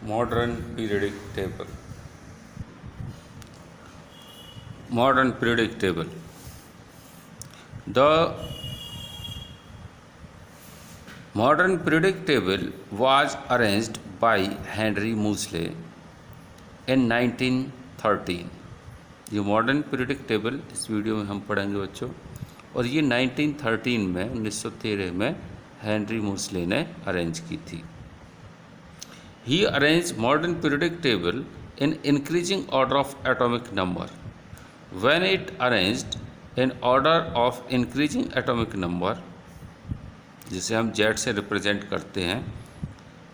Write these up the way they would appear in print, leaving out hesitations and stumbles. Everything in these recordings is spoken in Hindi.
Modern periodic table. Modern periodic table. The modern periodic table was arranged by Henry Moseley in 1913. ये मॉडर्न पीरियडिक टेबल इस वीडियो में हम पढ़ेंगे बच्चों, और ये 1913 में 1913 में हेनरी मोस्ले ने अरेंज की थी. He arranged modern periodic table in increasing order of atomic number. When it arranged in order of increasing atomic number, जिसे हम Z से रिप्रेजेंट करते हैं,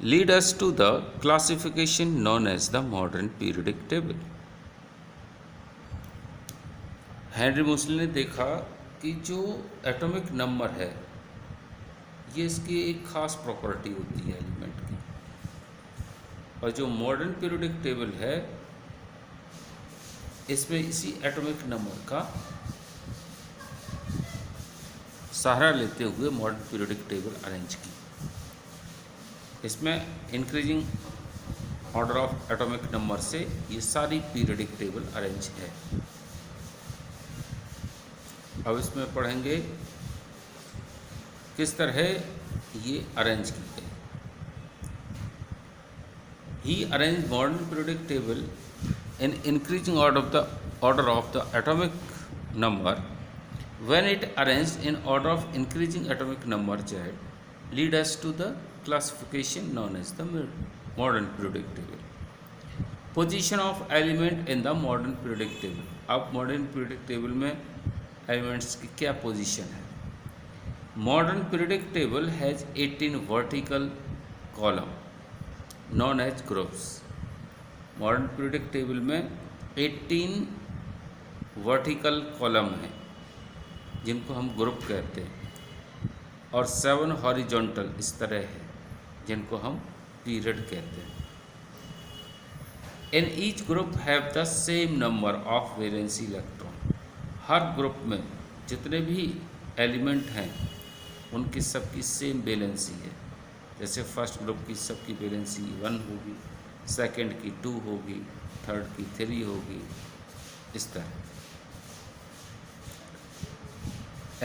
lead us to the classification known as the modern periodic table. Henry Moseley ने देखा कि जो एटॉमिक नंबर है ये इसकी एक खास प्रॉपर्टी होती है एलिमेंट की, और जो मॉडर्न पीरियोडिक टेबल है इसमें इसी एटॉमिक नंबर का सहारा लेते हुए मॉडर्न पीरियोडिक टेबल अरेंज की. इसमें increasing order of atomic number से ये सारी पीरियोडिक टेबल अरेंज है. अब इसमें पढ़ेंगे किस तरह ये अरेंज की गई. He arranged modern periodic table in increasing order of the atomic number. When it arranged in order of increasing atomic number Z, lead us to the classification known as the modern periodic table. Position of element in the modern periodic table. अब modern periodic table में एलिमेंट्स की क्या पोजीशन है. Modern periodic table has 18 vertical column known age groups. Modern periodic table में 18 वर्टिकल कॉलम हैं जिनको हम ग्रुप कहते हैं, और 7 हॉरिजॉन्टल इस तरह है जिनको हम पीरियड कहते हैं. In each group have the same number of valency electron. Her group में जितने भी एलिमेंट हैं उनकी सबकी सेम वैलेंसी है. जैसे फर्स्ट ग्रुप की सबकी वैलेंसी 1 होगी, सेकंड की 2 होगी, थर्ड की 3 होगी, इस तरह.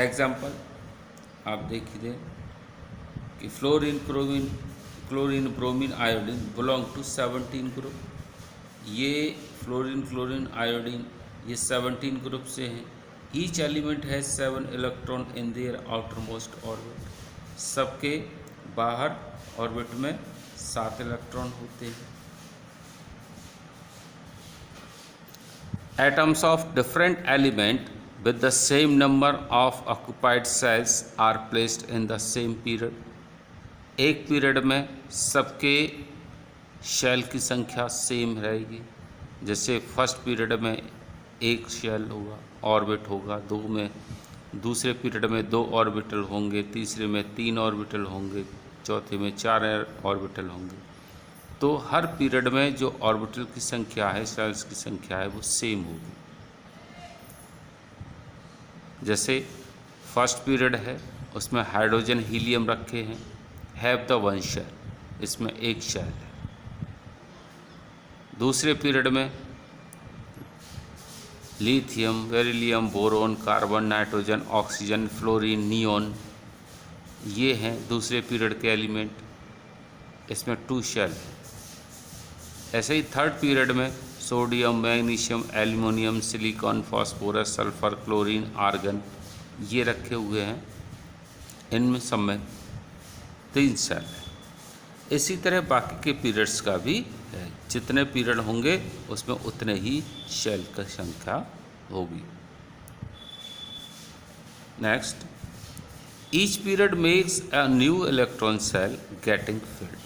एग्जाम्पल आप देखिए कि fluorine, chlorine, bromine, iodine belong to 17 group. ये फ्लोरीन, क्लोरीन, आयोडीन ये 17 ग्रुप से हैं. ईच एलिमेंट है 7 electron in their outermost orbit. सबके बाहर ऑर्बिट में 7 इलेक्ट्रॉन होते हैं. Atoms of different element with the same number of occupied cells are placed in the same period. एक पीरियड में सबके शेल की संख्या सेम रहेगी. जैसे फर्स्ट पीरियड में 1 शेल होगा, ऑर्बिट होगा. 2 में दूसरे पीरियड में 2 ऑर्बिटल होंगे, तीसरे में 3 ऑर्बिटल होंगे, चौथे में 4 ऑर्बिटल होंगे. तो हर पीरियड में जो ऑर्बिटल की संख्या है, सेल्स की संख्या है, वो सेम होगी. जैसे फर्स्ट पीरियड है उसमें हाइड्रोजन हीलियम रखे हैं, हैव द 1 शेल, इसमें 1 शेल है. दूसरे पीरियड में lithium, beryllium, boron, carbon, nitrogen, oxygen, fluorine, neon, ये हैं दूसरे पीरियड के एलिमेंट, इसमें 2 शेल है. ऐसे ही थर्ड पीरियड में sodium, magnesium, aluminium, silicon, phosphorus, sulphur, chlorine, argon ये रखे हुए हैं. इनमें सब में 3 शेल है. इसी तरह बाकी के पीरियड्स का भी है. जितने पीरियड होंगे उसमें उतने ही शेल की संख्या होगी. Next, each period makes a new electron shell getting filled.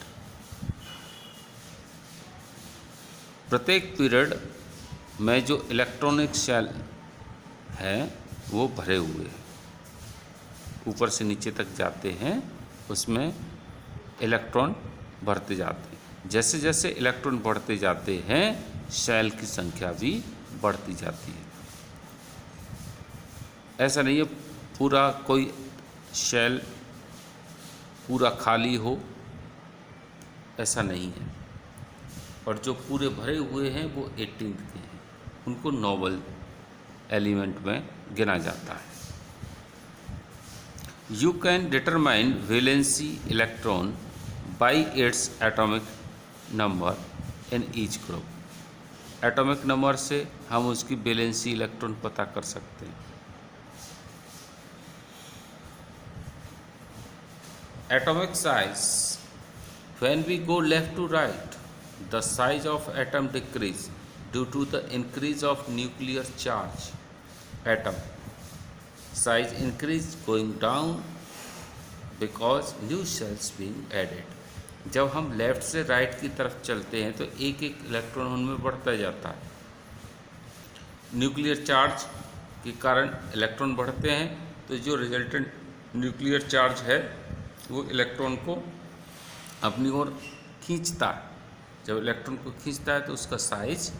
प्रत्येक पीरियड में जो इलेक्ट्रॉनिक सेल हैं वो भरे हुए हैं, ऊपर से नीचे तक जाते हैं, उसमें इलेक्ट्रॉन बढ़ते जाते हैं. जैसे जैसे इलेक्ट्रॉन बढ़ते जाते हैं सेल की संख्या भी बढ़ती जाती है. ऐसा नहीं है पूरा कोई सेल पूरा खाली हो, ऐसा नहीं है. और जो पूरे भरे हुए हैं वो 18th के हैं, उनको नोबल एलिमेंट में गिना जाता है। You can determine valency electron by its atomic number in each group. Atomic number से हम उसकी वैलेंसी इलेक्ट्रॉन पता कर सकते हैं। Atomic size. When we go left to right, the size of atom decrease due to the increase of nuclear charge. Atom size increase going down because new cells being added. जब हम लेफ्ट से राइट की तरफ चलते हैं तो एक एक इलेक्ट्रॉन उनमें बढ़ता जाता है। न्यूक्लियर चार्ज के कारण इलेक्ट्रॉन बढ़ते हैं, तो जो रिजल्टेंट न्यूक्लियर चार्ज है वो इलेक्ट्रॉन को अपनी ओर खींचता है। जब इलेक्ट्रॉन को खींचता है तो उसका साइज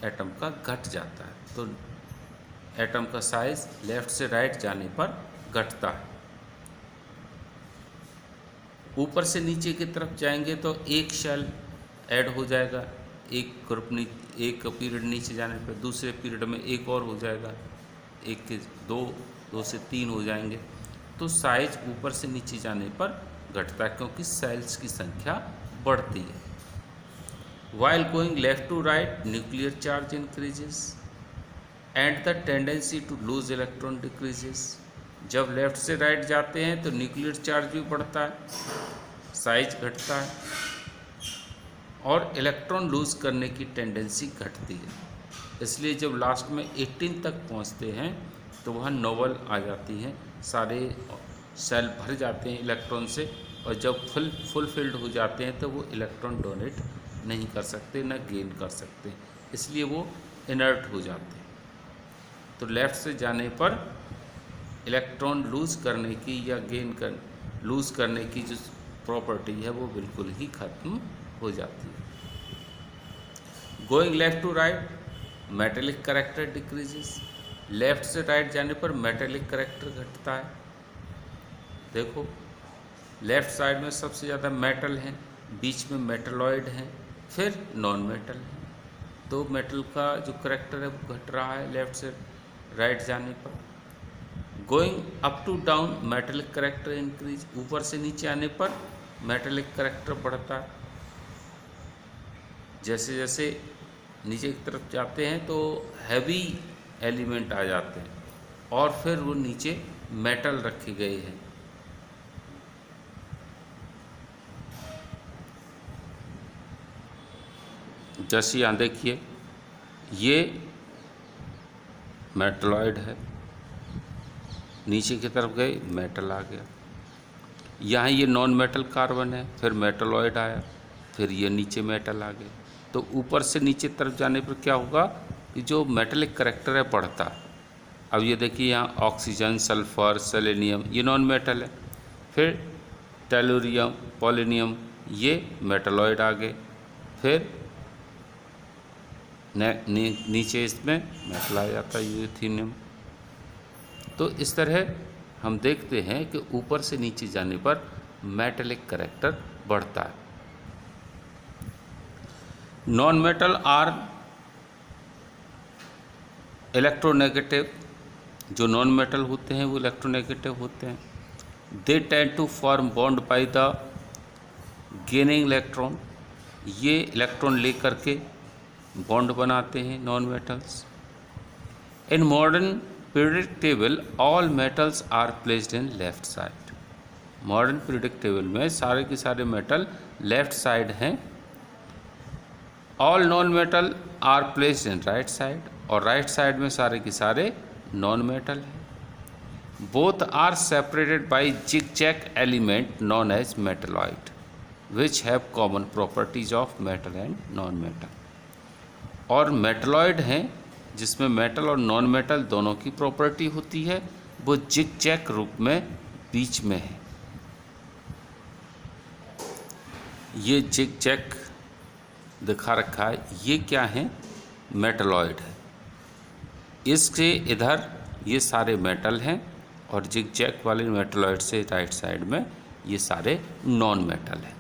एटम का घट जाता है। तो एटम का साइज लेफ्ट से राइट जाने पर घटता है। ऊपर से नीचे की तरफ जाएंगे तो एक शेल ऐड हो जाएगा, एक ग्रुप एक पीरियड नीचे जाने पर दूसरे पीरियड में एक और हो जाएगा, एक के दो से 3 हो जाएंगे। तो साइज ऊपर से नीचे जाने पर घटता है क्योंकि सेल्स की संख्या बढ़ती है। While going left to right, nuclear charge increases and the tendency to lose electron decreases. जब लेफ्ट से राइट जाते हैं तो न्यूक्लियर चार्ज भी बढ़ता है, साइज घटता है और इलेक्ट्रॉन लूज करने की टेंडेंसी घटती है। इसलिए जब लास्ट में 18 तक पहुंचते हैं तो वहाँ नोबल आ जाती हैं, सारे सेल भर जाते हैं इलेक्ट्रॉन से, और जब फुलफिल्ड हो जाते हैं तो वो इलेक्ट्रॉन डोनेट नहीं कर सकते, न गेन कर सकते, इसलिए वो इनर्ट हो जाते हैं। तो लेफ़्ट से जाने पर इलेक्ट्रॉन लूज़ करने की या लूज़ करने की जो प्रॉपर्टी है वो बिल्कुल ही ख़त्म हो जाती है। Going left to right, metallic character decreases. Left से राइट जाने पर मेटेलिक करेक्टर घटता है। देखो लेफ़्ट साइड में सबसे ज़्यादा मेटल हैं, बीच में मेटलॉइड हैं, फिर नॉन मेटल हैं। तो मेटल का जो करेक्टर है वो घट रहा है लेफ़्ट से राइट जाने पर। Going up to down, metallic character increase. ऊपर से नीचे आने पर मेटेलिक करेक्टर बढ़ता है। जैसे जैसे नीचे की तरफ जाते हैं तो हैवी एलिमेंट आ जाते हैं और फिर वो नीचे मेटल रखे गए हैं। जैसे यहाँ देखिए ये मेटलॉइड है, नीचे की तरफ गए मेटल आ गया। यहाँ ये नॉन मेटल कार्बन है, फिर मेटलॉइड आया, फिर ये नीचे मेटल आ गया। तो ऊपर से नीचे तरफ जाने पर क्या होगा कि जो मेटेलिक करेक्टर है बढ़ता है। अब ये देखिए यहाँ ऑक्सीजन, सल्फर, सेलेनियम ये नॉन मेटल है, फिर टेलुरियम, पोलोनियम ये मेटलॉइड आ गए, फिर नीचे इसमें मेटल आ जाता है यूरेनियम। तो इस तरह हम देखते हैं कि ऊपर से नीचे जाने पर मेटेलिक करेक्टर बढ़ता है। Non metal are electronegative. जो नॉन मेटल होते हैं वो इलेक्ट्रोनेगेटिव होते हैं। They tend to form bond by the gaining electron. ये इलेक्ट्रॉन लेकर के बॉन्ड बनाते हैं non metals. In modern periodic table all metals are placed in left side. Modern periodic table में सारे के सारे मेटल लेफ्ट साइड हैं। All non metal are placed in right side, और राइट साइड में सारे के सारे नॉन मेटल हैं। Both are separated by zigzag element known as metalloid which have common properties of metal and non metal. और मेटलॉइड हैं जिसमें मेटल और नॉन मेटल दोनों की प्रॉपर्टी होती है, वो जिगजैग रूप में बीच में है। ये जिगजैग दिखा रखा है, ये क्या है? मेटलॉइड है। इसके इधर ये सारे मेटल हैं और जिगजैग वाले मेटलॉइड से राइट साइड में ये सारे नॉन मेटल हैं।